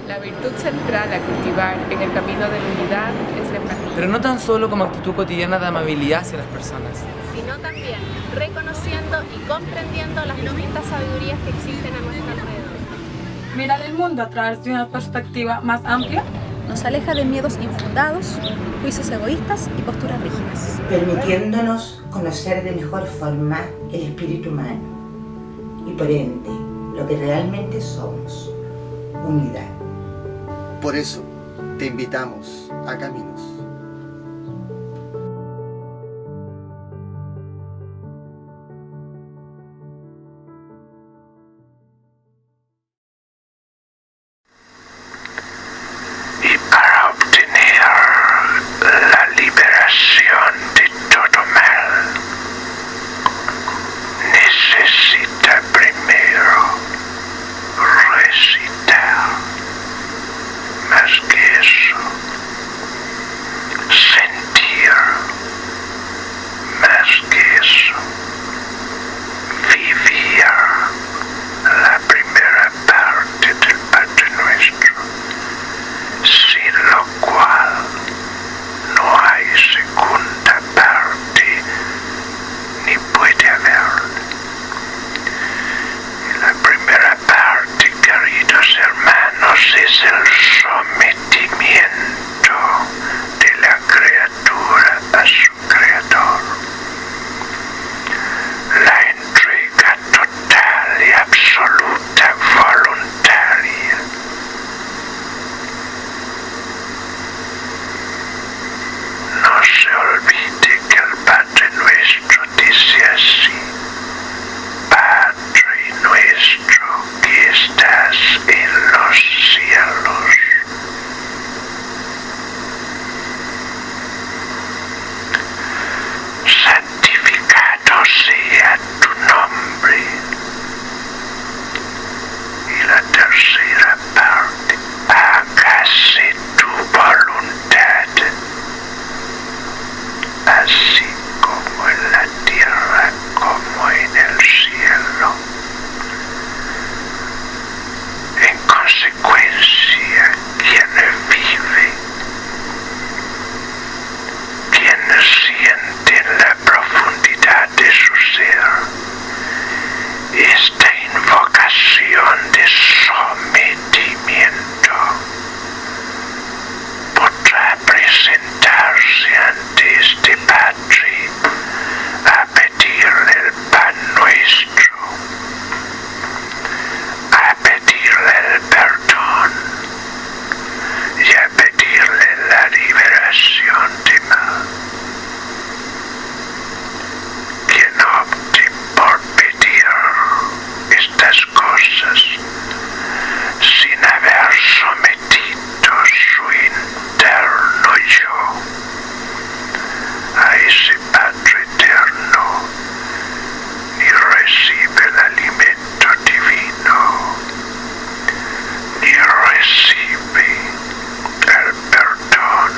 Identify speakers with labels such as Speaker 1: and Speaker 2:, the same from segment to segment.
Speaker 1: La virtud central a cultivar en el camino de la unidad es la empatía.
Speaker 2: Pero no tan solo como actitud cotidiana de amabilidad hacia las personas,
Speaker 3: sino también reconociendo y comprendiendo las distintas sabidurías que existen a nuestro alrededor.
Speaker 4: Mirar el mundo a través de una perspectiva más amplia
Speaker 5: nos aleja de miedos infundados, juicios egoístas y posturas rígidas,
Speaker 6: permitiéndonos conocer de mejor forma el espíritu humano y por ende lo que realmente somos, unidad.
Speaker 7: Por eso te invitamos a Caminos.
Speaker 8: Y para obtener la liberación de todo mal, necesita primero recitar, más que eso, sentir, más que eso, vivir la primera parte del Padre Nuestro, sin lo cual no hay segunda parte ni puede haber. Y la primera parte, queridos hermanos, es el sometimiento de la criatura a su creador, la entrega total y absoluta voluntaria. No se olvide que el Padre Nuestro dice así: Padre nuestro que estás en los cielos. Santificado sea tu nombre. Y la tercera parte: hágase tu voluntad, así como en la tierra como en el cielo. En consecuencia, quien vive, quien siente en la profundidad de su ser esta invocación de sometimiento, podrá presentarse ante este Padre a pedirle el pan nuestro, a pedirle el perdón y a pedirle la liberación de mal. Quien opte por pedir estas cosas sin haber sometido su interno yo a ese Padre eterno, ni recibe el alimento divino, ni recibe el perdón,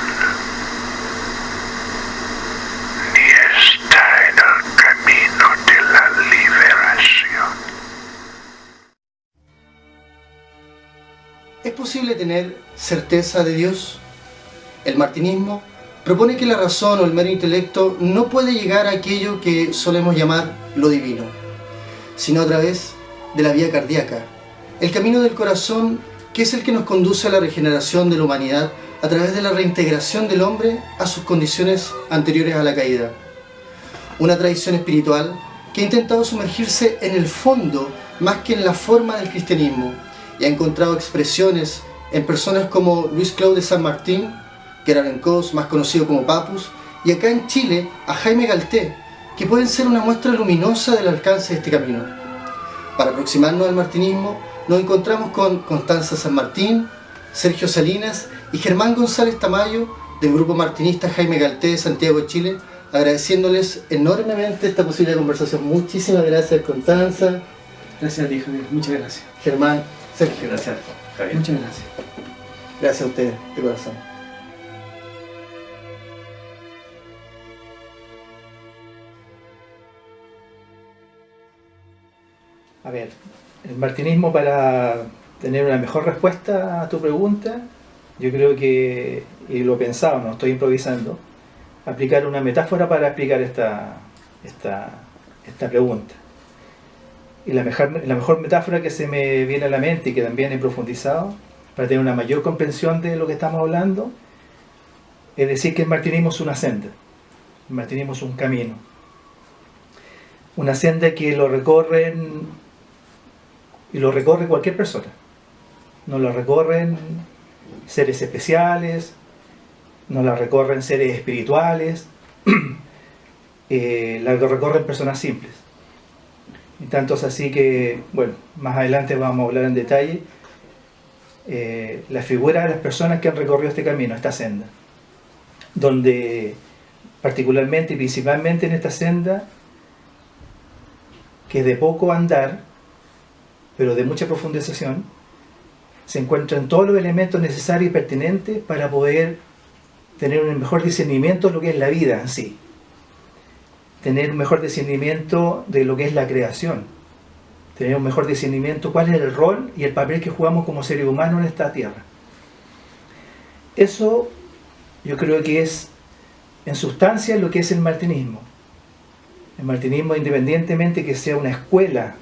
Speaker 8: ni está en el camino de la liberación.
Speaker 7: ¿Es posible tener certeza de Dios? El martinismo propone que la razón o el mero intelecto no puede llegar a aquello que solemos llamar lo divino, sino a través de la vía cardíaca, el camino del corazón, que es el que nos conduce a la regeneración de la humanidad a través de la reintegración del hombre a sus condiciones anteriores a la caída. Una tradición espiritual que ha intentado sumergirse en el fondo más que en la forma del cristianismo y ha encontrado expresiones en personas como Luis Claude de San Martín, Queravencós, más conocido como Papus, y acá en Chile a Jaime Galté, que pueden ser una muestra luminosa del alcance de este camino. Para aproximarnos al martinismo nos encontramos con Constanza San Martín, Sergio Salinas y Germán González Tamayo del grupo martinista Jaime Galté de Santiago de Chile, agradeciéndoles enormemente esta posible conversación. Muchísimas gracias, Constanza.
Speaker 9: Gracias a ti, Javier. Muchas gracias.
Speaker 7: Germán, Sergio.
Speaker 9: Gracias, Javier. Muchas gracias.
Speaker 7: Gracias a ustedes, de corazón.
Speaker 9: A ver, el martinismo para
Speaker 10: tener una mejor respuesta a tu pregunta, yo creo que, y lo he pensado, no estoy improvisando, aplicar una metáfora para explicar esta pregunta. Y la mejor metáfora que se me viene a la mente y que también he profundizado, para tener una mayor comprensión de lo que estamos hablando, es decir que el martinismo es una senda, el martinismo es un camino. Una senda que lo recorren, y lo recorre cualquier persona. No la recorren seres especiales, no la recorren seres espirituales, la recorren personas simples. Y tanto es así que, bueno, más adelante vamos a hablar en detalle la figura de las personas que han recorrido este camino, esta senda, donde particularmente y principalmente en esta senda, que es de poco andar, pero de mucha profundización, se encuentran todos los elementos necesarios y pertinentes para poder tener un mejor discernimiento de lo que es la vida en sí, tener un mejor discernimiento de lo que es la creación, tener un mejor discernimiento cuál es el rol y el papel que jugamos como seres humanos en esta tierra. Eso yo creo que es en sustancia lo que es el martinismo. El martinismo, independientemente que sea una escuela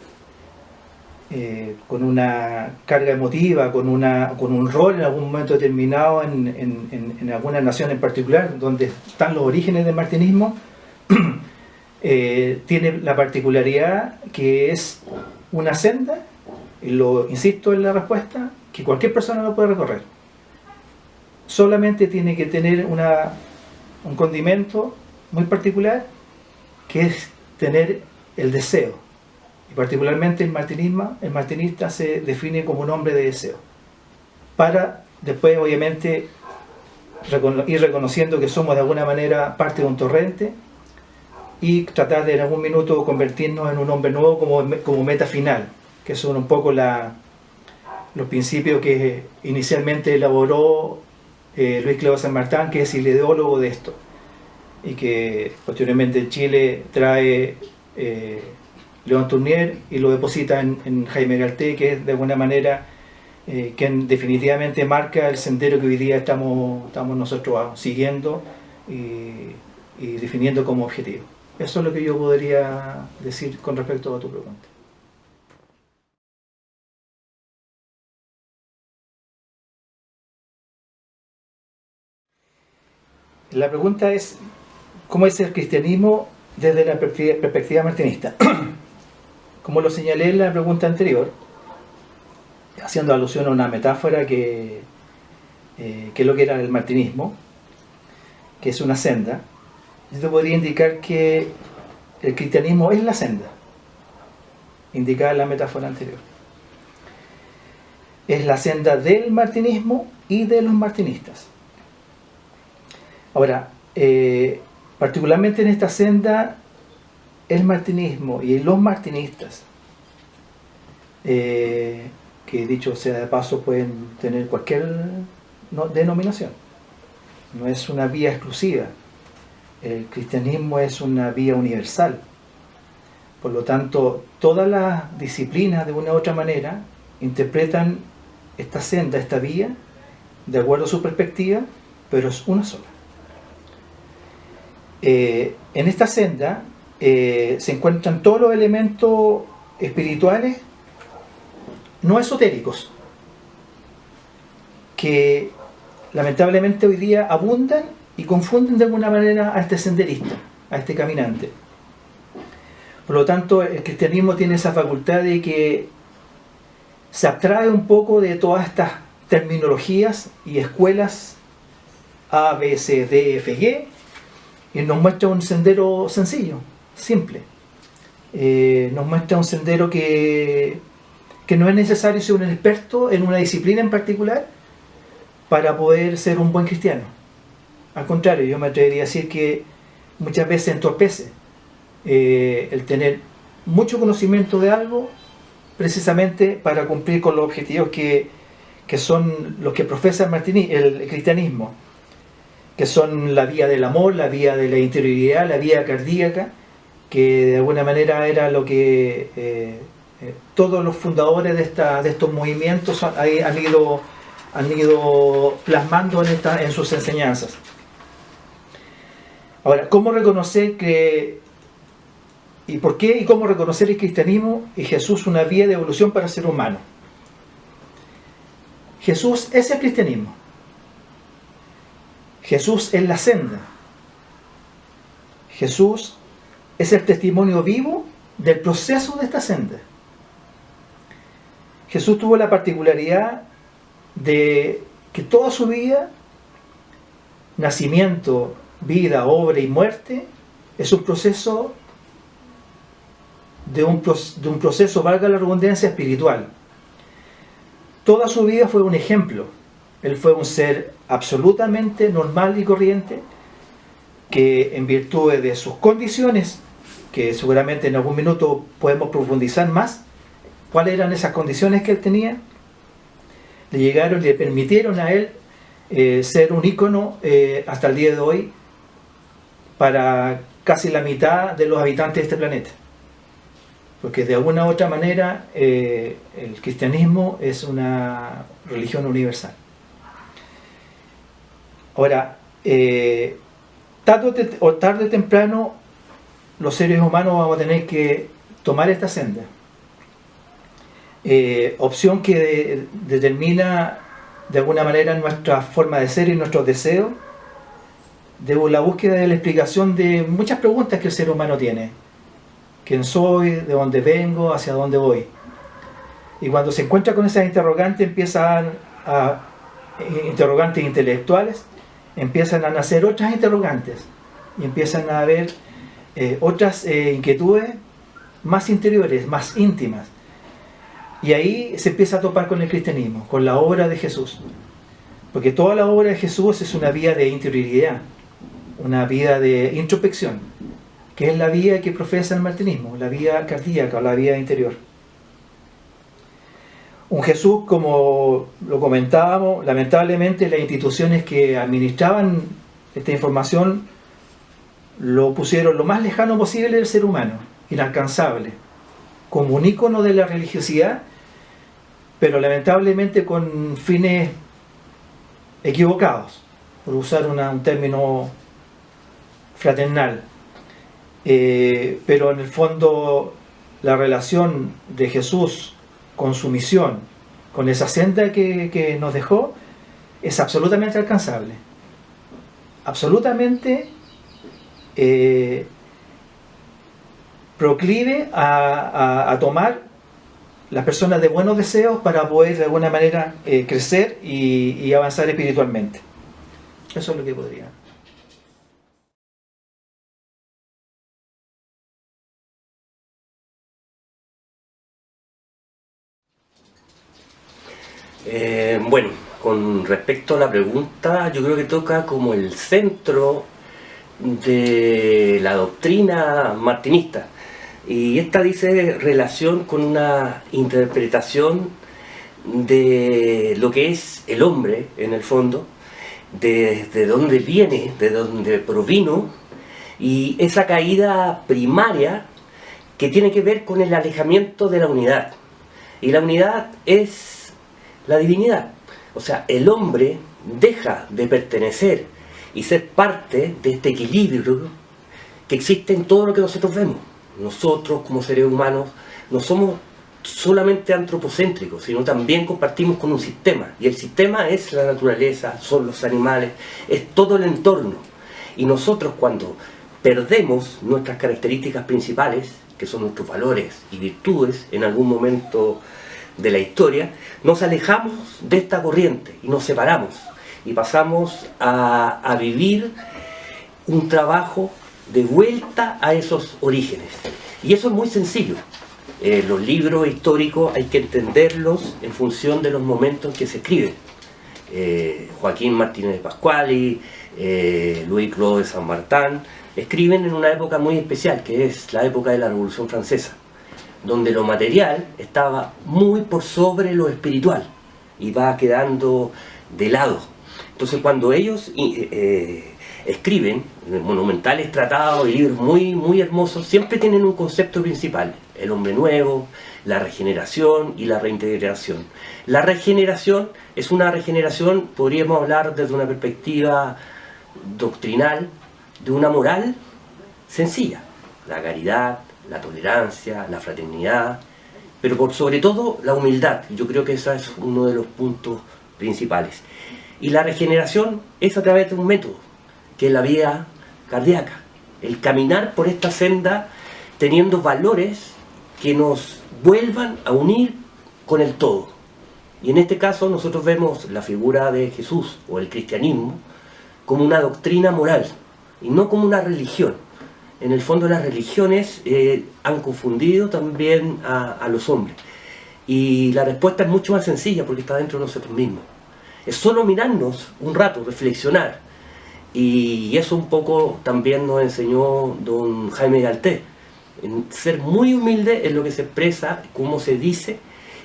Speaker 10: con una carga emotiva, con un rol en algún momento determinado en alguna nación en particular, donde están los orígenes del martinismo, tiene la particularidad que es una senda, y lo insisto en la respuesta, que cualquier persona lo puede recorrer. Solamente tiene que tener un condimento muy particular, que es tener el deseo. Y particularmente el martinista se define como un hombre de deseo, para después obviamente ir reconociendo que somos de alguna manera parte de un torrente y tratar de en algún minuto convertirnos en un hombre nuevo como meta final, que son un poco los principios que inicialmente elaboró Luis Clevo San Martín, que es el ideólogo de esto, y que posteriormente en Chile trae León Tournier y lo deposita en Jaime Galté, que es de alguna manera quien definitivamente marca el sendero que hoy día estamos nosotros siguiendo y definiendo como objetivo. Eso es lo que yo podría decir con respecto a tu pregunta. La pregunta es, ¿cómo es el cristianismo desde la perspectiva martinista? Como lo señalé en la pregunta anterior, haciendo alusión a una metáfora que es lo que era el martinismo, que es una senda, yo te podría indicar que el cristianismo es la senda, indicada en la metáfora anterior. Es la senda del martinismo y de los martinistas. Ahora, particularmente en esta senda, el martinismo y los martinistas, que dicho sea de paso pueden tener cualquier denominación, no es una vía exclusiva. El cristianismo es una vía universal. Por lo tanto, todas las disciplinas de una u otra manera interpretan esta senda, esta vía, de acuerdo a su perspectiva, pero es una sola. En esta senda se encuentran todos los elementos espirituales no esotéricos que lamentablemente hoy día abundan y confunden de alguna manera a este senderista, a este caminante. Por lo tanto, el cristianismo tiene esa facultad de que se abstrae un poco de todas estas terminologías y escuelas A, B, C, D, F, G, y nos muestra un sendero sencillo, simple. Nos muestra un sendero que no es necesario ser un experto en una disciplina en particular para poder ser un buen cristiano. Al contrario, yo me atrevería a decir que muchas veces entorpece el tener mucho conocimiento de algo precisamente para cumplir con los objetivos que son los que profesa el cristianismo, que son la vía del amor, la vía de la interioridad, la vía cardíaca, que de alguna manera era lo que Todos los fundadores de estos movimientos han ido plasmando en sus enseñanzas. Ahora, ¿cómo reconocer y por qué y cómo reconocer el cristianismo y Jesús una vía de evolución para el ser humano? Jesús es el cristianismo. Jesús es la senda. Jesús es el testimonio vivo del proceso de esta senda. Jesús tuvo la particularidad de que toda su vida, nacimiento, vida, obra y muerte, es un proceso de un proceso, valga la redundancia, espiritual. Toda su vida fue un ejemplo. Él fue un ser absolutamente normal y corriente, que en virtud de sus condiciones, que seguramente en algún minuto podemos profundizar más, cuáles eran esas condiciones que él tenía, le permitieron a él ser un ícono hasta el día de hoy para casi la mitad de los habitantes de este planeta. Porque de alguna u otra manera el cristianismo es una religión universal. Ahora, tarde o temprano los seres humanos vamos a tener que tomar esta senda. Opción que determina de alguna manera nuestra forma de ser y nuestros deseos, de la búsqueda de la explicación de muchas preguntas que el ser humano tiene. ¿Quién soy? ¿De dónde vengo? ¿Hacia dónde voy? Y cuando se encuentra con esas interrogantes, interrogantes intelectuales, empiezan a nacer otras interrogantes y empiezan a haber otras inquietudes más interiores, más íntimas. Y ahí se empieza a topar con el cristianismo, con la obra de Jesús. Porque toda la obra de Jesús es una vía de interioridad, una vía de introspección, que es la vía que profesa el martinismo, la vía cardíaca, la vía interior. Un Jesús, como lo comentábamos, lamentablemente las instituciones que administraban esta información lo pusieron lo más lejano posible del ser humano, inalcanzable, como un ícono de la religiosidad, pero lamentablemente con fines equivocados, por usar un término fraternal. Pero en el fondo la relación de Jesús con su misión, con esa senda que nos dejó, es absolutamente alcanzable, absolutamente proclive a tomar las personas de buenos deseos para poder de alguna manera crecer y avanzar espiritualmente. Eso es lo que podría.
Speaker 11: Bueno, con respecto a la pregunta, yo creo que toca como el centro de la doctrina martinista, y esta dice relación con una interpretación de lo que es el hombre en el fondo, de dónde viene, de dónde provino, y esa caída primaria que tiene que ver con el alejamiento de la unidad, y la unidad es la divinidad. O sea, el hombre deja de pertenecer y ser parte de este equilibrio que existe en todo lo que nosotros vemos. Nosotros como seres humanos no somos solamente antropocéntricos, sino también compartimos con un sistema, y el sistema es la naturaleza, son los animales, es todo el entorno. Y nosotros, cuando perdemos nuestras características principales, que son nuestros valores y virtudes en algún momento de la historia, nos alejamos de esta corriente y nos separamos y pasamos a vivir un trabajo de vuelta a esos orígenes. Y eso es muy sencillo. Los libros históricos hay que entenderlos en función de los momentos en que se escriben. Joaquín Martínez de Pascuali, Louis-Claude de Saint-Martin escriben en una época muy especial, que es la época de la Revolución Francesa, donde lo material estaba muy por sobre lo espiritual y va quedando de lado. Entonces, cuando ellos escriben monumentales tratados y libros muy hermosos, siempre tienen un concepto principal: el hombre nuevo, la regeneración y la reintegración. La regeneración es una regeneración, podríamos hablar desde una perspectiva doctrinal, de una moral sencilla, la caridad, la tolerancia, la fraternidad, pero por sobre todo la humildad. Yo creo que ese es uno de los puntos principales. Y la regeneración es a través de un método, que es la vía cardíaca, el caminar por esta senda teniendo valores que nos vuelvan a unir con el todo. Y en este caso nosotros vemos la figura de Jesús o el cristianismo como una doctrina moral y no como una religión. En el fondo las religiones han confundido también a los hombres. Y la respuesta es mucho más sencilla porque está dentro de nosotros mismos. Es solo mirarnos un rato, reflexionar. Y eso un poco también nos enseñó don Jaime Galté. En ser muy humilde en lo que se expresa, cómo se dice,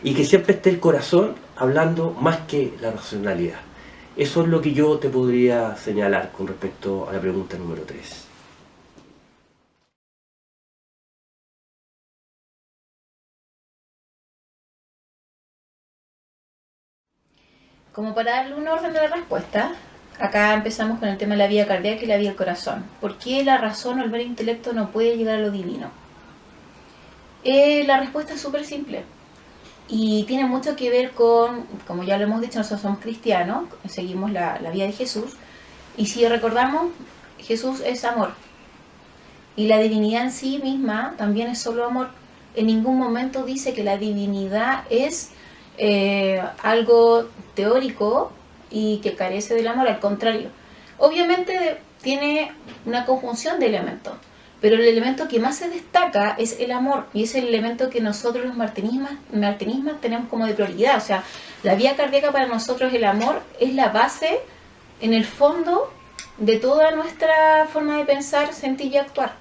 Speaker 11: y que siempre esté el corazón hablando más que la racionalidad. Eso es lo que yo te podría señalar con respecto a la pregunta número 3.
Speaker 12: Como para darle un orden de la respuesta, acá empezamos con el tema de la vía cardíaca y la vía del corazón. ¿Por qué la razón o el mero intelecto no puede llegar a lo divino? La respuesta es súper simple. Y tiene mucho que ver con, como ya lo hemos dicho, nosotros somos cristianos, seguimos la vía de Jesús. Y si recordamos, Jesús es amor. Y la divinidad en sí misma también es solo amor. En ningún momento dice que la divinidad es algo teórico y que carece del amor, al contrario. Obviamente tiene una conjunción de elementos, pero el elemento que más se destaca es el amor, y es el elemento que nosotros los martinistas tenemos como de prioridad. O sea, la vía cardíaca para nosotros, el amor, es la base, en el fondo, de toda nuestra forma de pensar, sentir y actuar,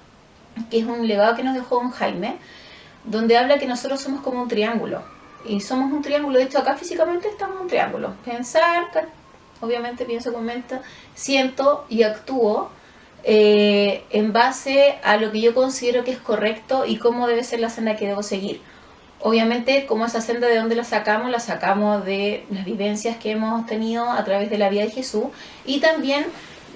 Speaker 12: que es un legado que nos dejó don Jaime, donde habla que nosotros somos como un triángulo. Y somos un triángulo, de hecho acá físicamente estamos un triángulo. Pensar, obviamente pienso, comento, siento y actúo en base a lo que yo considero que es correcto y cómo debe ser la senda que debo seguir. Obviamente, como esa senda, ¿de dónde la sacamos? La sacamos de las vivencias que hemos tenido a través de la vida de Jesús, y también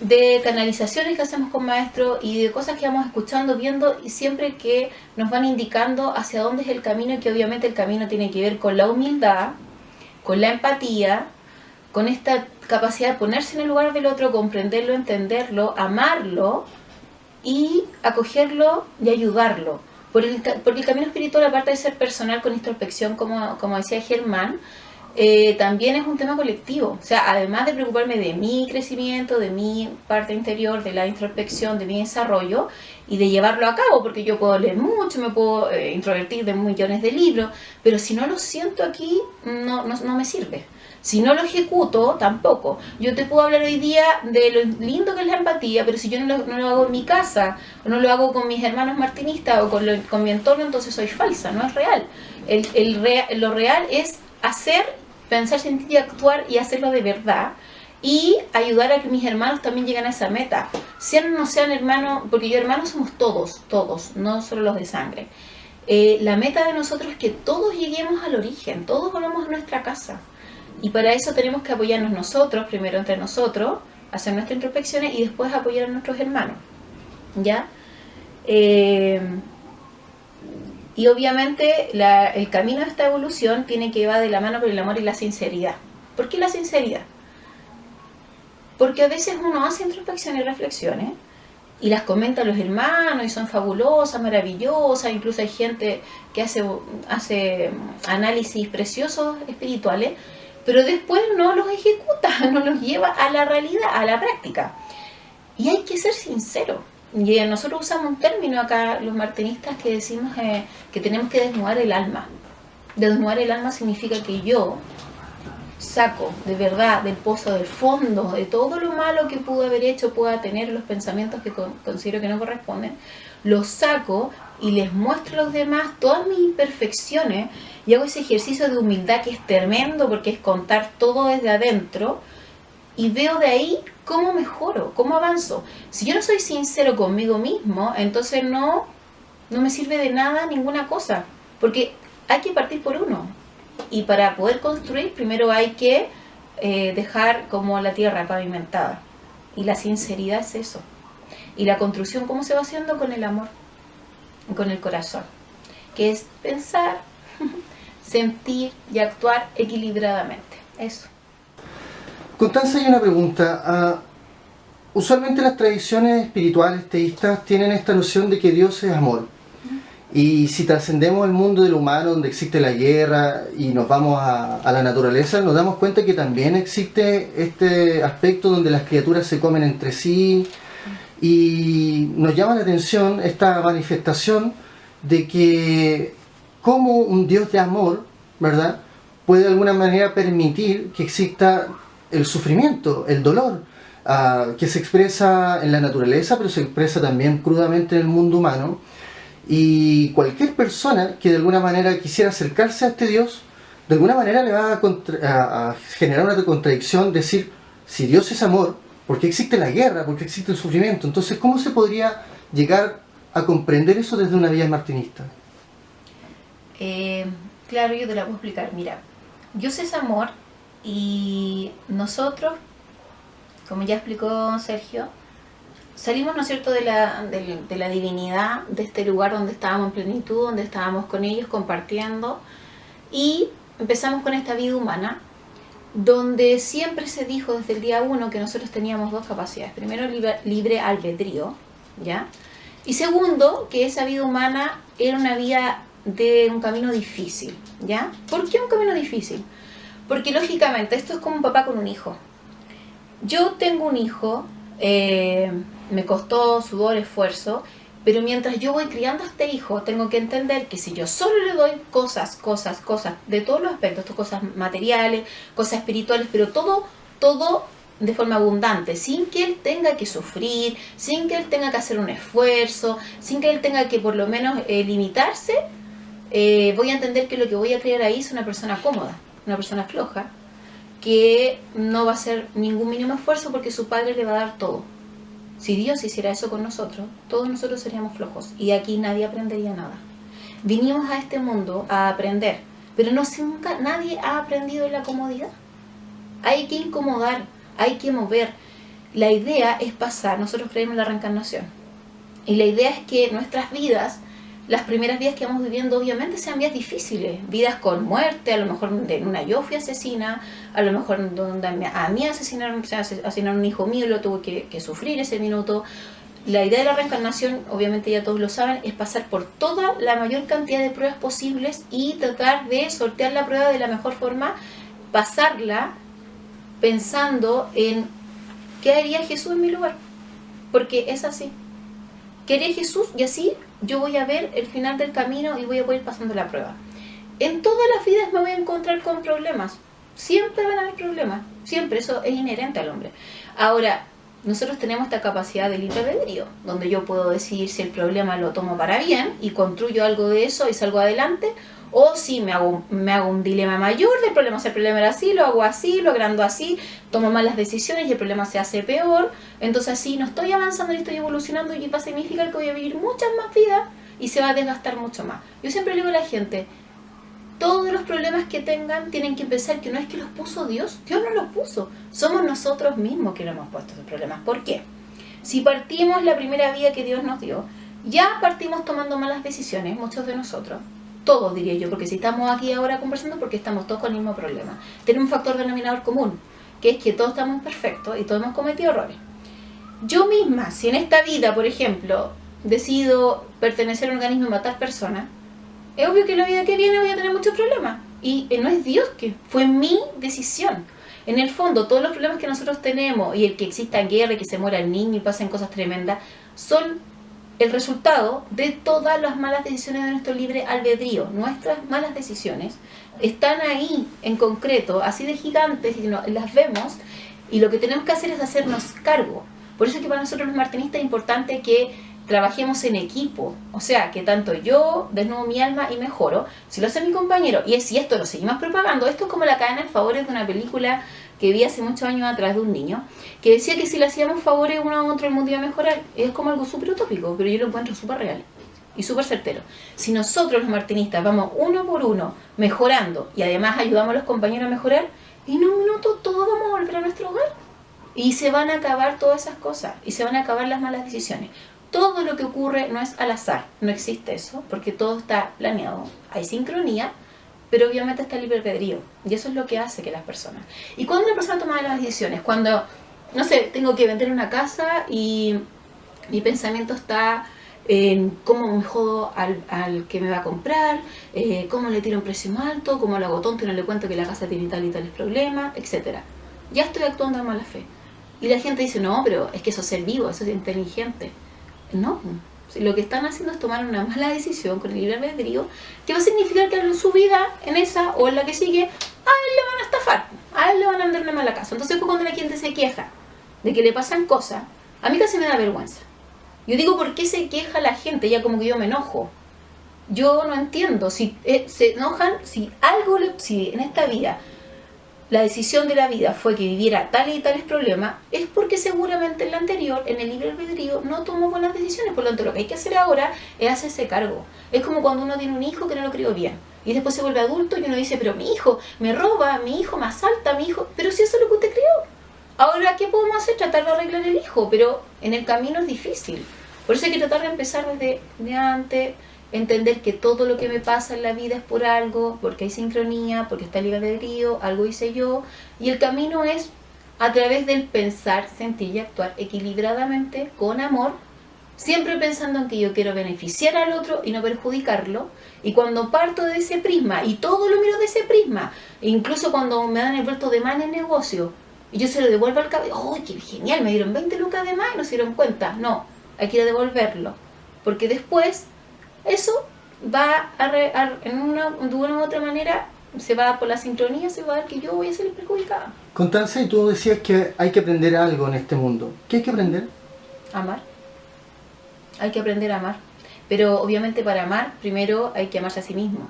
Speaker 12: de canalizaciones que hacemos con maestros y de cosas que vamos escuchando, viendo, y siempre que nos van indicando hacia dónde es el camino, y que obviamente el camino tiene que ver con la humildad, con la empatía, con esta capacidad de ponerse en el lugar del otro, comprenderlo, entenderlo, amarlo y acogerlo y ayudarlo. Porque el camino espiritual, aparte de ser personal con introspección, como decía Germán, también es un tema colectivo. O sea, además de preocuparme de mi crecimiento, de mi parte interior, de la introspección, de mi desarrollo y de llevarlo a cabo, porque yo puedo leer mucho, me puedo introvertir de millones de libros, pero si no lo siento aquí, no me sirve. Si no lo ejecuto, tampoco. Yo te puedo hablar hoy día de lo lindo que es la empatía, pero si yo no lo hago en mi casa, o no lo hago con mis hermanos martinistas, o con mi entorno, entonces soy falsa, no es real. Lo real es hacer, pensar, sentir y actuar, y hacerlo de verdad, y ayudar a que mis hermanos también lleguen a esa meta. Sean o no sean hermanos, porque yo hermanos somos todos, no solo los de sangre. La meta de nosotros es que todos lleguemos al origen, todos volvamos a nuestra casa. Y para eso tenemos que apoyarnos nosotros, primero entre nosotros, hacer nuestras introspecciones, y después apoyar a nuestros hermanos, ¿ya? Y obviamente el camino de esta evolución tiene que ir de la mano con el amor y la sinceridad. ¿Por qué la sinceridad? Porque a veces uno hace introspecciones y reflexiones y las comenta a los hermanos y son fabulosas, maravillosas. Incluso hay gente que hace análisis preciosos espirituales, pero después no los ejecuta, no los lleva a la realidad, a la práctica. Y hay que ser sincero. Y nosotros usamos un término acá, los martinistas, que decimos que tenemos que desnudar el alma. Desnudar el alma significa que yo saco de verdad del pozo, del fondo, de todo lo malo que pude haber hecho, pueda tener, los pensamientos que considero que no corresponden, los saco y les muestro a los demás todas mis imperfecciones, y hago ese ejercicio de humildad que es tremendo, porque es contar todo desde adentro, y veo de ahí cómo mejoro, cómo avanzo. Si yo no soy sincero conmigo mismo, entonces no me sirve de nada ninguna cosa, porque hay que partir por uno. Y para poder construir, primero hay que dejar como la tierra pavimentada. Y la sinceridad es eso. Y la construcción, ¿cómo se va haciendo? Con el amor, con el corazón. Que es pensar, sentir y actuar equilibradamente. Eso.
Speaker 7: Constanza, hay una pregunta. Usualmente las tradiciones espirituales teístas tienen esta noción de que Dios es amor. Y si trascendemos el mundo de lo humano, donde existe la guerra, y nos vamos a la naturaleza, nos damos cuenta que también existe este aspecto donde las criaturas se comen entre sí, y nos llama la atención esta manifestación de que como un Dios de amor, ¿verdad?, puede de alguna manera permitir que exista el sufrimiento, el dolor, que se expresa en la naturaleza, pero se expresa también crudamente en el mundo humano. Y cualquier persona que de alguna manera quisiera acercarse a este Dios, de alguna manera le va a generar una contradicción, decir, si Dios es amor, ¿por qué existe la guerra? ¿Por qué existe el sufrimiento? Entonces, ¿cómo se podría llegar a comprender eso desde una vía martinista?
Speaker 12: Claro, yo te la puedo explicar. Mira, Dios es amor y nosotros, como ya explicó Sergio, salimos, ¿no es cierto?, de la divinidad, de este lugar donde estábamos en plenitud, donde estábamos con ellos compartiendo, y empezamos con esta vida humana, donde siempre se dijo desde el día 1 que nosotros teníamos dos capacidades. Primero, libre albedrío, ¿ya? Y segundo, que esa vida humana era una vía de un camino difícil, ¿ya? ¿Por qué un camino difícil? Porque lógicamente esto es como un papá con un hijo. Yo tengo un hijo, me costó sudor, esfuerzo, pero mientras yo voy criando a este hijo, tengo que entender que si yo solo le doy cosas, de todos los aspectos, cosas materiales, cosas espirituales, pero todo de forma abundante, sin que él tenga que sufrir, sin que él tenga que hacer un esfuerzo, sin que él tenga que por lo menos limitarse, voy a entender que lo que voy a crear ahí es una persona cómoda, una persona floja, que no va a hacer ningún mínimo esfuerzo porque su padre le va a dar todo. Si Dios hiciera eso con nosotros, todos nosotros seríamos flojos y aquí nadie aprendería nada. Vinimos a este mundo a aprender, pero nunca nadie ha aprendido en la comodidad. Hay que incomodar, hay que mover. La idea es pasar, nosotros creemos en la reencarnación. Y la idea es que nuestras vidas, las primeras vidas que vamos viviendo, obviamente sean vidas difíciles, vidas con muerte, a lo mejor en una yo fui asesina, a lo mejor donde a mí asesinaron a un hijo mío y lo tuve que sufrir ese minuto. La idea de la reencarnación, obviamente ya todos lo saben, es pasar por toda la mayor cantidad de pruebas posibles y tratar de sortear la prueba de la mejor forma, pasarla pensando en qué haría Jesús en mi lugar, porque es así. ¿Qué haría Jesús? Y así yo voy a ver el final del camino y voy a poder ir pasando la prueba. En todas las vidas me voy a encontrar con problemas. Siempre van a haber problemas. Siempre. Eso es inherente al hombre. Ahora, nosotros tenemos esta capacidad de libre albedrío, donde yo puedo decidir si el problema lo tomo para bien y construyo algo de eso y salgo adelante, o si me hago un dilema mayor del problema. Si el problema era así, lo hago así, lo agrando así, tomo malas decisiones y el problema se hace peor. Entonces así no estoy avanzando ni estoy evolucionando y va a significar que voy a vivir muchas más vidas y se va a desgastar mucho más. Yo siempre le digo a la gente, todos los problemas que tengan tienen que pensar que no es que los puso Dios. Dios no los puso. Somos nosotros mismos que nos hemos puesto esos problemas. ¿Por qué? Si partimos la primera vía que Dios nos dio, ya partimos tomando malas decisiones, muchos de nosotros. Todos, diría yo, porque si estamos aquí ahora conversando, porque estamos todos con el mismo problema. Tenemos un factor denominador común, que es que todos estamos imperfectos y todos hemos cometido errores. Yo misma, si en esta vida, por ejemplo, decido pertenecer a un organismo y matar personas, es obvio que en la vida que viene voy a tener muchos problemas. Y no es Dios, que fue mi decisión. En el fondo, todos los problemas que nosotros tenemos, y el que exista guerra, y que se muera el niño y pasen cosas tremendas, son el resultado de todas las malas decisiones de nuestro libre albedrío. Nuestras malas decisiones están ahí en concreto, así de gigantes, y las vemos, y lo que tenemos que hacer es hacernos cargo. Por eso es que para nosotros los martinistas es importante que trabajemos en equipo, o sea, que tanto yo desnudo mi alma y mejoro, si lo hace mi compañero, y si esto lo seguimos propagando, esto es como la cadena de favores de una película que vi hace muchos años atrás de un niño, que decía que si le hacíamos favores uno a otro el mundo iba a mejorar. Es como algo súper utópico, pero yo lo encuentro súper real. y súper certero. Si nosotros los martinistas vamos uno por uno mejorando y además ayudamos a los compañeros a mejorar, en un minuto todos vamos a volver a nuestro hogar. Y se van a acabar todas esas cosas, y se van a acabar las malas decisiones. Todo lo que ocurre no es al azar, no existe eso, porque todo está planeado. Hay sincronía, pero obviamente está el libre albedrío, y eso es lo que hace que las personas... Y cuando una persona toma las decisiones, cuando, no sé, tengo que vender una casa y mi pensamiento está en cómo me jodo al que me va a comprar, cómo le tiro un precio más alto, cómo lo hago tonto y no le cuento que la casa tiene tal y tales problemas, etc. Ya estoy actuando de mala fe. Y la gente dice, no, pero es que eso es ser vivo, eso es inteligente. No, lo que están haciendo es tomar una mala decisión con el libre albedrío, que va a significar que en su vida, en esa o en la que sigue, a él le van a estafar, a él le van a vender una mala casa. Entonces cuando la gente se queja de que le pasan cosas, a mí casi me da vergüenza. Yo digo, ¿por qué se queja la gente? Ya como que yo me enojo. Yo no entiendo, si se enojan, si en esta vida la decisión de la vida fue que viviera tales y tales problemas, es porque seguramente en la anterior, en el libre albedrío, no tomó buenas decisiones. Por lo tanto, lo que hay que hacer ahora es hacerse cargo. Es como cuando uno tiene un hijo que no lo crió bien, y después se vuelve adulto y uno dice, pero mi hijo me roba, mi hijo me asalta, mi hijo... Pero si eso es lo que usted crió. Ahora, ¿qué podemos hacer? Tratar de arreglar el hijo, pero en el camino es difícil. Por eso hay que tratar de empezar desde antes, entender que todo lo que me pasa en la vida es por algo, porque hay sincronía, porque está el libre albedrío, algo hice yo, y el camino es a través del pensar, sentir y actuar equilibradamente, con amor, siempre pensando en que yo quiero beneficiar al otro y no perjudicarlo, y cuando parto de ese prisma, y todo lo miro de ese prisma, e incluso cuando me dan el vuelto de más en el negocio, y yo se lo devuelvo al cabello, ¡ay, qué genial! Me dieron 20 lucas de más y no se dieron cuenta. No, hay que ir a devolverlo, porque después eso va de una u otra manera, se va por la sincronía, se va a ver que yo voy a ser perjudicada.
Speaker 7: Constanza, y tú decías que hay que aprender algo en este mundo. ¿Qué hay que aprender?
Speaker 12: Amar. Hay que aprender a amar. Pero obviamente para amar, primero hay que amarse a sí mismo.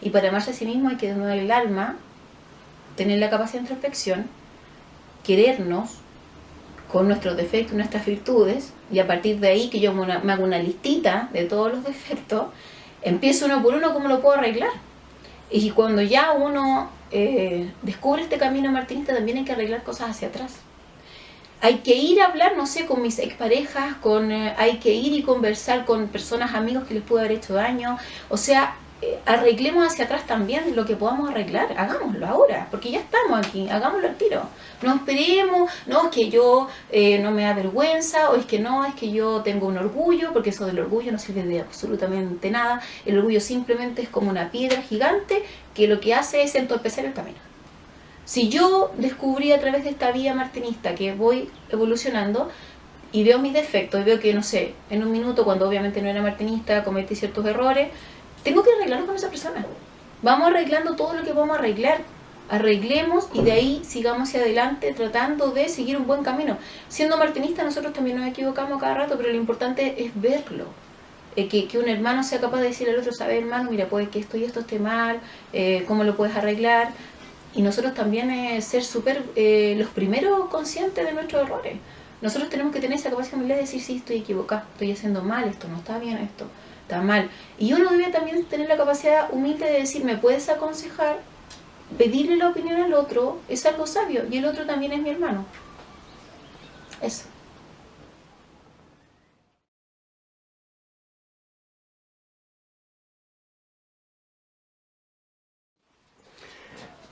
Speaker 12: Y para amarse a sí mismo hay que desnudar el alma, tener la capacidad de introspección, querernos con nuestros defectos y nuestras virtudes, y a partir de ahí que yo me hago una listita de todos los defectos, empiezo uno por uno cómo lo puedo arreglar. Y cuando ya uno descubre este camino martinista, también hay que arreglar cosas hacia atrás. Hay que ir a hablar, no sé, con mis exparejas, hay que ir y conversar con personas, amigos que les pudo haber hecho daño. O sea, arreglemos hacia atrás también lo que podamos arreglar, hagámoslo ahora, porque ya estamos aquí, hagámoslo al tiro. No esperemos, no, es que yo no me da vergüenza, o es que no, es que yo tengo un orgullo, porque eso del orgullo no sirve de absolutamente nada. El orgullo simplemente es como una piedra gigante que lo que hace es entorpecer el camino. Si yo descubrí a través de esta vía martinista que voy evolucionando y veo mis defectos, y veo que, no sé, en un minuto, cuando obviamente no era martinista, cometí ciertos errores, tengo que arreglarlo con esa persona. Vamos arreglando todo lo que vamos a arreglar. Arreglemos y de ahí sigamos hacia adelante tratando de seguir un buen camino. Siendo martinista nosotros también nos equivocamos cada rato, pero lo importante es verlo. Que un hermano sea capaz de decirle al otro, sabe hermano, mira, puede que esto y esto esté mal, cómo lo puedes arreglar. Y nosotros también ser súper los primeros conscientes de nuestros errores. Nosotros tenemos que tener esa capacidad de decir, sí, estoy equivocado, estoy haciendo mal esto, no está bien esto. Está mal. Y uno debe también tener la capacidad humilde de decir, ¿me puedes aconsejar? Pedirle la opinión al otro es algo sabio, y el otro también es mi hermano. Eso.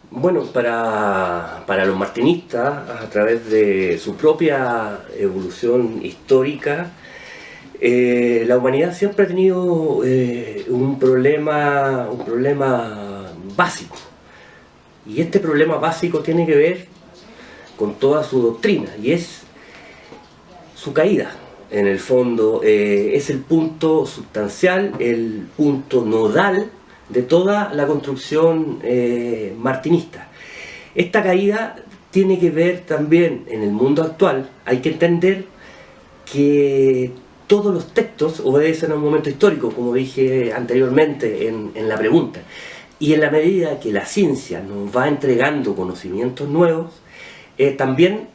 Speaker 11: Bueno, para los martinistas, a través de su propia evolución histórica, la humanidad siempre ha tenido un problema básico, y este problema básico tiene que ver con toda su doctrina, y es su caída. En el fondo es el punto sustancial, el punto nodal de toda la construcción martinista. Esta caída tiene que ver también en el mundo actual. Hay que entender que todos los textos obedecen a un momento histórico, como dije anteriormente en la pregunta. Y en la medida que la ciencia nos va entregando conocimientos nuevos, también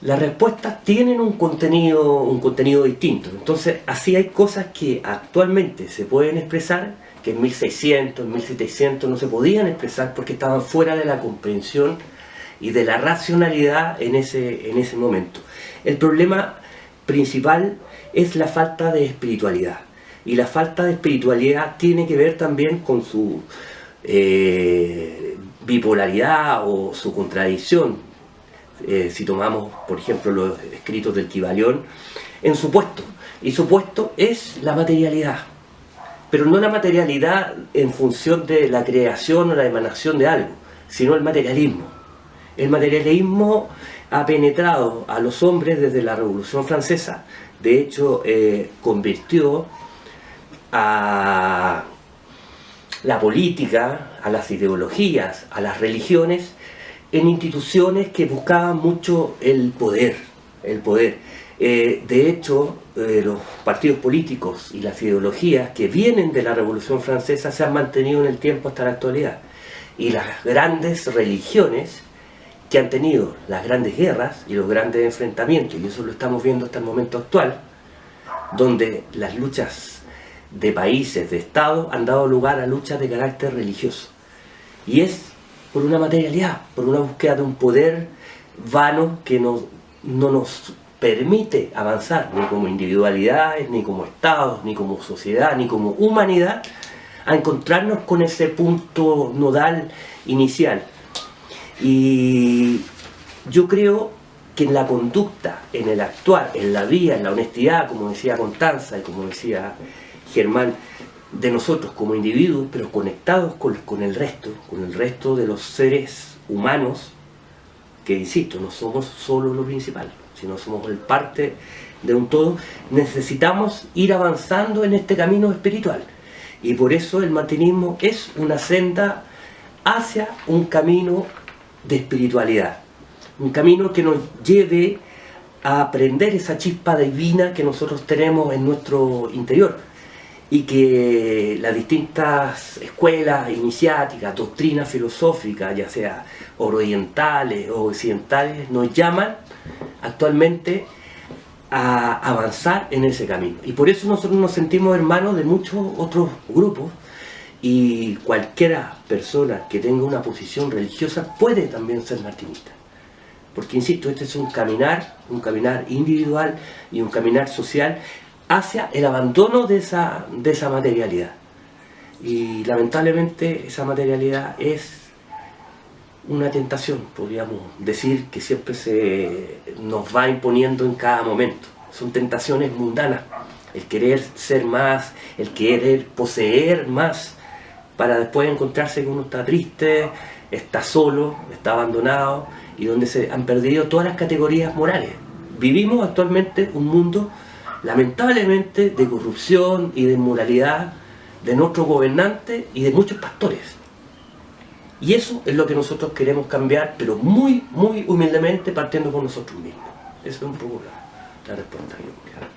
Speaker 11: las respuestas tienen un contenido distinto. Entonces, así hay cosas que actualmente se pueden expresar, que en 1600, en 1700 no se podían expresar porque estaban fuera de la comprensión y de la racionalidad en ese momento. El problema principal es la falta de espiritualidad. Y la falta de espiritualidad tiene que ver también con su bipolaridad o su contradicción. Si tomamos, por ejemplo, los escritos del Kybalión, en supuesto. Y supuesto es la materialidad. Pero no la materialidad en función de la creación o la emanación de algo, sino el materialismo. El materialismo ha penetrado a los hombres desde la Revolución Francesa. De hecho, convirtió a la política, a las ideologías, a las religiones, en instituciones que buscaban mucho el poder. De hecho, los partidos políticos y las ideologías que vienen de la Revolución Francesa se han mantenido en el tiempo hasta la actualidad. Y las grandes religiones que han tenido las grandes guerras y los grandes enfrentamientos, y eso lo estamos viendo hasta el momento actual, donde las luchas de países, de estados, han dado lugar a luchas de carácter religioso. Y es por una materialidad, por una búsqueda de un poder vano que no nos permite avanzar, ni como individualidades, ni como estados, ni como sociedad, ni como humanidad, a encontrarnos con ese punto nodal inicial. Y yo creo que en la conducta, en el actuar, en la vida, en la honestidad, como decía Constanza y como decía Germán, de nosotros como individuos, pero conectados con el resto de los seres humanos, que insisto, no somos solo lo principal, sino somos parte de un todo, necesitamos ir avanzando en este camino espiritual. Y por eso el martinismo es una senda hacia un camino de espiritualidad, un camino que nos lleve a aprender esa chispa divina que nosotros tenemos en nuestro interior y que las distintas escuelas iniciáticas, doctrinas filosóficas, ya sea orientales o occidentales, nos llaman actualmente a avanzar en ese camino. Y por eso nosotros nos sentimos hermanos de muchos otros grupos, y cualquiera persona que tenga una posición religiosa puede también ser martinista. Porque, insisto, este es un caminar individual y un caminar social hacia el abandono de esa materialidad. Y lamentablemente esa materialidad es una tentación, podríamos decir, que siempre se nos va imponiendo en cada momento. Son tentaciones mundanas, el querer ser más, el querer poseer más, para después encontrarse que uno está triste, está solo, está abandonado, y donde se han perdido todas las categorías morales. Vivimos actualmente un mundo, lamentablemente, de corrupción y de inmoralidad de nuestros gobernantes y de muchos pastores. Y eso es lo que nosotros queremos cambiar, pero muy, muy humildemente, partiendo por nosotros mismos. Esa es un poco la respuesta que yo voy a dar.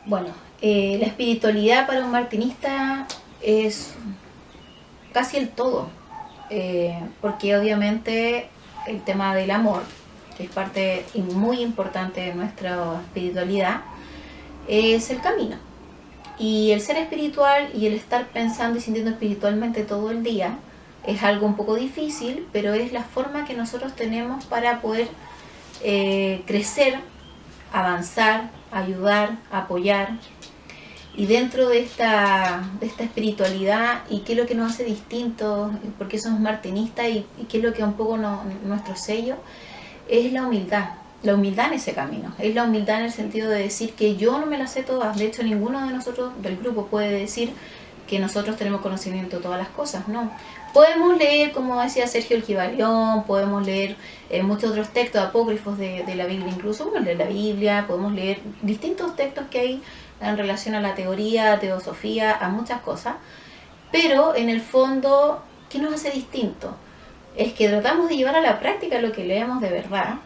Speaker 12: Bueno, la espiritualidad para un martinista es casi el todo, porque obviamente el tema del amor, que es parte muy importante de nuestra espiritualidad, es el camino. Y el ser espiritual y el estar pensando y sintiendo espiritualmente todo el día es algo un poco difícil, pero es la forma que nosotros tenemos para poder crecer, avanzar, ayudar, apoyar. Y dentro de esta espiritualidad, y qué es lo que nos hace distintos, por qué somos martinistas y qué es lo que un poco nuestro sello, es la humildad. La humildad en ese camino. Es la humildad en el sentido de decir que yo no me las sé todas. De hecho, ninguno de nosotros del grupo puede decir que nosotros tenemos conocimiento de todas las cosas, no. Podemos leer, como decía Sergio, el Kybalión, podemos leer muchos otros textos apócrifos de la Biblia, incluso podemos leer la Biblia, podemos leer distintos textos que hay en relación a la teoría, teosofía, a muchas cosas, pero en el fondo, ¿qué nos hace distinto? Es que tratamos de llevar a la práctica lo que leemos de verdad,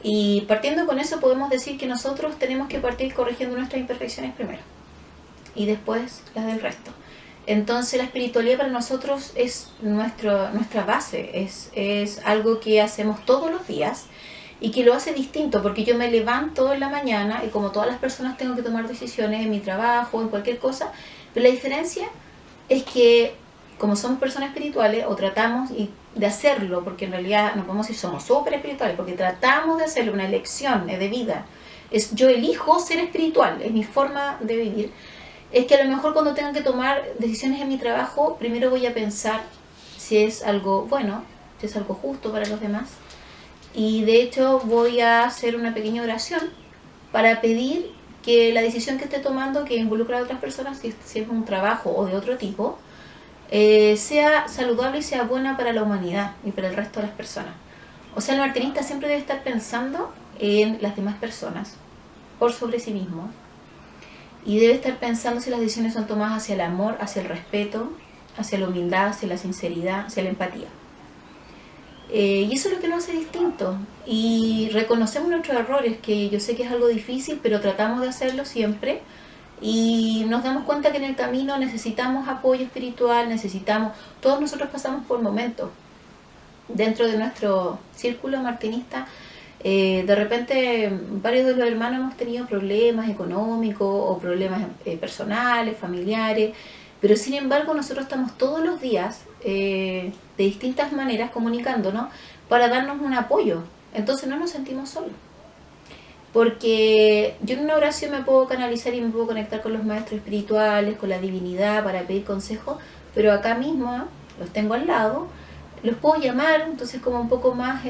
Speaker 12: y partiendo con eso podemos decir que nosotros tenemos que partir corrigiendo nuestras imperfecciones primero. y después las del resto. Entonces la espiritualidad para nosotros es nuestra base, es algo que hacemos todos los días y que lo hace distinto, porque yo me levanto en la mañana y como todas las personas tengo que tomar decisiones en mi trabajo, en cualquier cosa, pero la diferencia es que como somos personas espirituales, o tratamos de hacerlo, porque en realidad no podemos decir somos súper espirituales, porque tratamos de hacerlo, una elección de vida, yo elijo ser espiritual, es mi forma de vivir. Es que a lo mejor cuando tenga que tomar decisiones en mi trabajo, primero voy a pensar si es algo bueno, si es algo justo para los demás. Y de hecho voy a hacer una pequeña oración para pedir que la decisión que esté tomando, que involucra a otras personas, si es un trabajo o de otro tipo, sea saludable y sea buena para la humanidad y para el resto de las personas. O sea, el martinista siempre debe estar pensando en las demás personas, por sobre sí mismo. Y debe estar pensando si las decisiones son tomadas hacia el amor, hacia el respeto, hacia la humildad, hacia la sinceridad, hacia la empatía. Y eso es lo que nos hace distinto. Y reconocemos nuestros errores, que yo sé que es algo difícil, pero tratamos de hacerlo siempre. Y nos damos cuenta que en el camino necesitamos apoyo espiritual, todos nosotros pasamos por momentos. Dentro de nuestro círculo martinista, de repente varios de los hermanos hemos tenido problemas económicos o problemas personales, familiares, pero sin embargo nosotros estamos todos los días de distintas maneras comunicándonos para darnos un apoyo. Entonces no nos sentimos solos, porque yo en una oración me puedo canalizar y me puedo conectar con los maestros espirituales, con la divinidad para pedir consejos, pero acá mismo los tengo al lado, los puedo llamar, entonces como un poco más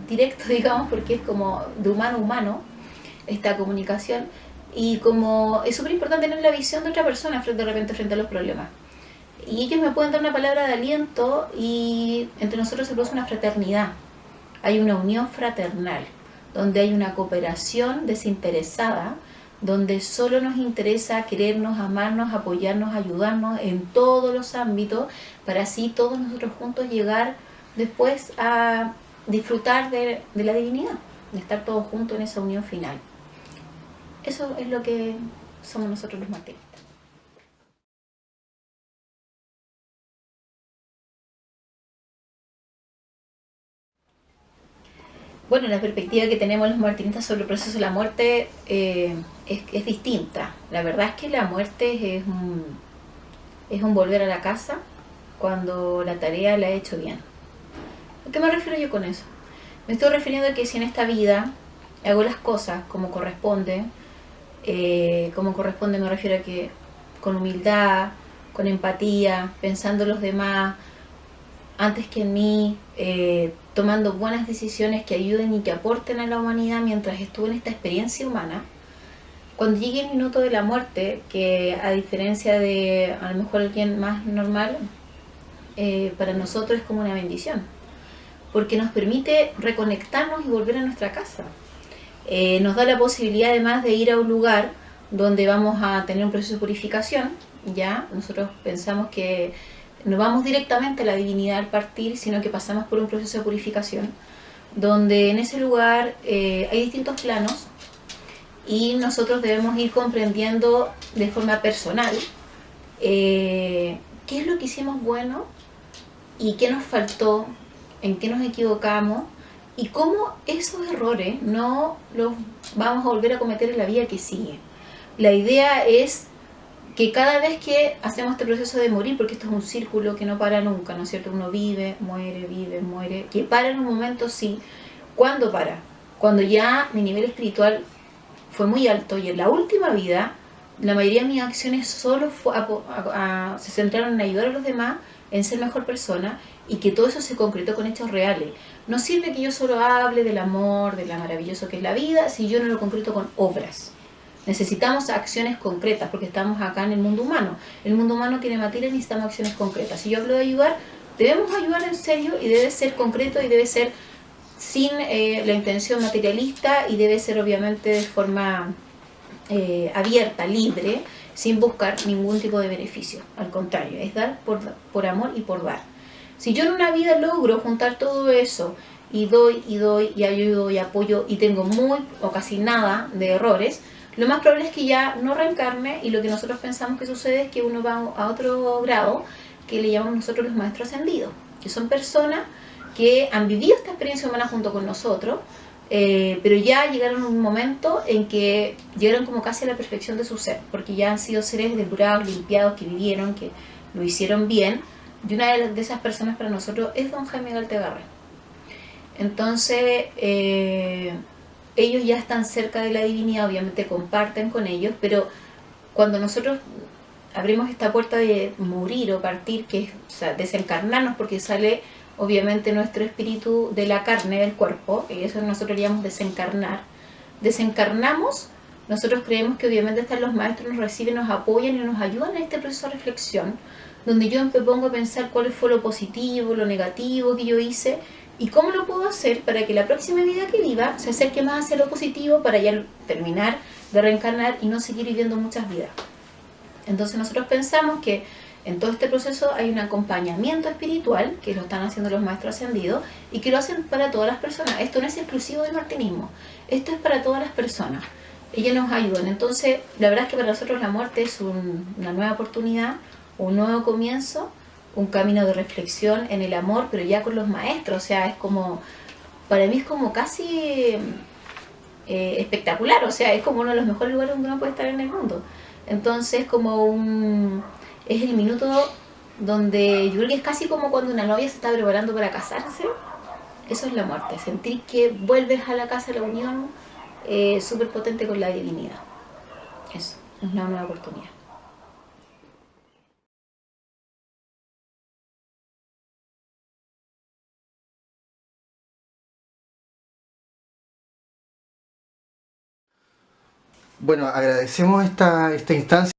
Speaker 12: directo, digamos, porque es como de humano a humano esta comunicación, y como es súper importante tener la visión de otra persona de repente frente a los problemas. Y ellos me pueden dar una palabra de aliento y entre nosotros se produce una fraternidad, hay una unión fraternal, donde hay una cooperación desinteresada, donde solo nos interesa querernos, amarnos, apoyarnos, ayudarnos en todos los ámbitos, para así todos nosotros juntos llegar después a disfrutar de la divinidad, de estar todos juntos en esa unión final. Eso es lo que somos nosotros los martinistas. Bueno, la perspectiva que tenemos los martinistas sobre el proceso de la muerte es distinta. La verdad es que la muerte es un volver a la casa cuando la tarea la he hecho bien. ¿A qué me refiero yo con eso? Me estoy refiriendo a que si en esta vida hago las cosas como corresponde me refiero a que con humildad, con empatía, pensando en los demás antes que en mí, tomando buenas decisiones que ayuden y que aporten a la humanidad mientras estuve en esta experiencia humana. Cuando llegue el minuto de la muerte, que a diferencia de a lo mejor alguien más normal, para nosotros es como una bendición, porque nos permite reconectarnos y volver a nuestra casa. Nos da la posibilidad además de ir a un lugar donde vamos a tener un proceso de purificación. Ya nosotros pensamos que no vamos directamente a la divinidad al partir, sino que pasamos por un proceso de purificación, donde en ese lugar hay distintos planos y nosotros debemos ir comprendiendo de forma personal qué es lo que hicimos bueno y qué nos faltó, en qué nos equivocamos y cómo esos errores no los vamos a volver a cometer en la vida que sigue. La idea es que cada vez que hacemos este proceso de morir, porque esto es un círculo que no para nunca, ¿no es cierto? Uno vive, muere, que para en un momento sí. ¿Cuándo para? Cuando ya mi nivel espiritual fue muy alto y en la última vida la mayoría de mis acciones solo se centraron en ayudar a los demás, en ser mejor persona, y que todo eso se concretó con hechos reales. No sirve que yo solo hable del amor, de lo maravilloso que es la vida, si yo no lo concreto con obras. Necesitamos acciones concretas, porque estamos acá en el mundo humano. El mundo humano tiene materia y necesitamos acciones concretas. Si yo hablo de ayudar, debemos ayudar en serio y debe ser concreto y debe ser sin la intención materialista y debe ser obviamente de forma abierta, libre, sin buscar ningún tipo de beneficio. Al contrario, es dar por amor y por dar. Si yo en una vida logro juntar todo eso y doy y ayudo y apoyo y tengo muy o casi nada de errores, lo más probable es que ya no reencarne, y lo que nosotros pensamos que sucede es que uno va a otro grado que le llamamos nosotros los maestros ascendidos, que son personas que han vivido esta experiencia humana junto con nosotros, pero ya llegaron a un momento en que llegaron como casi a la perfección de su ser, porque ya han sido seres depurados, limpiados, que vivieron, que lo hicieron bien, y una de esas personas para nosotros es don Jaime Galtegarre. Entonces, ellos ya están cerca de la divinidad, obviamente comparten con ellos, pero cuando nosotros abrimos esta puerta de morir o partir, que es, o sea, desencarnarnos, porque sale obviamente nuestro espíritu de la carne, del cuerpo, y eso nosotros le llamamos desencarnar. Desencarnamos, nosotros creemos que obviamente están los maestros, nos reciben, nos apoyan y nos ayudan en este proceso de reflexión, donde yo me pongo a pensar cuál fue lo positivo, lo negativo que yo hice, y cómo lo puedo hacer para que la próxima vida que viva se acerque más hacia lo positivo, para ya terminar de reencarnar y no seguir viviendo muchas vidas. Entonces nosotros pensamos que en todo este proceso hay un acompañamiento espiritual, que lo están haciendo los maestros ascendidos, y que lo hacen para todas las personas. Esto no es exclusivo del martinismo, esto es para todas las personas. Ellos nos ayudan. Entonces, la verdad es que para nosotros la muerte es una nueva oportunidad, un nuevo comienzo, un camino de reflexión en el amor, pero ya con los maestros. O sea, es como, para mí es como casi espectacular. O sea, es como uno de los mejores lugares donde uno puede estar en el mundo. Entonces, es el minuto donde yo creo que es casi como cuando una novia se está preparando para casarse. Eso es la muerte, sentir que vuelves a la casa de la unión súper potente con la divinidad. Eso, es una nueva oportunidad.
Speaker 7: Bueno, agradecemos esta instancia.